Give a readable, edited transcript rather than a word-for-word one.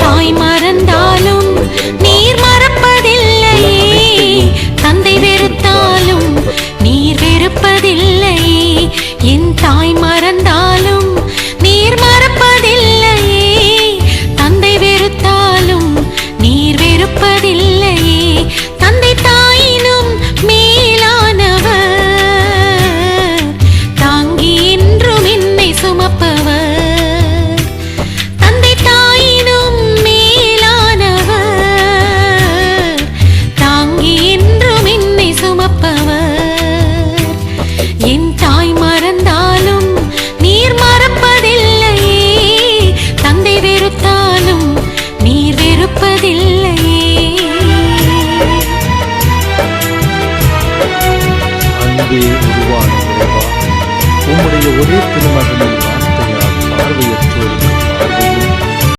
தாய் மறந்தாலும் நீர் மறப்பதில்லையே, தந்தை வெறுத்தாலும் நீர் வெறுப்பதில்லையே. என் தாய் மறந்தாலும் நீர் மறப்பதில்லையே, தந்தை வெறுத்தாலும் நீர் வெறுப்பதில்லையே. தந்தை தாயினும் மேலானவர், தாங்கி என்றும் என்னை சுமப்பவர். தந்தை தாயினும் மேலானவர், தாங்கி என்றும் என்னை சுமப்பவர். என் தாய் மறந்தாலும் நீர் மறப்பதில்லையே, தந்தை வெறுத்தாலும் நீர் வெறுப்பதில்லையே. அன்பே உருவான இறைவா, உம்முடைய ஒரே திருமகனின் வார்த்தையால் பார்வையற்றோர்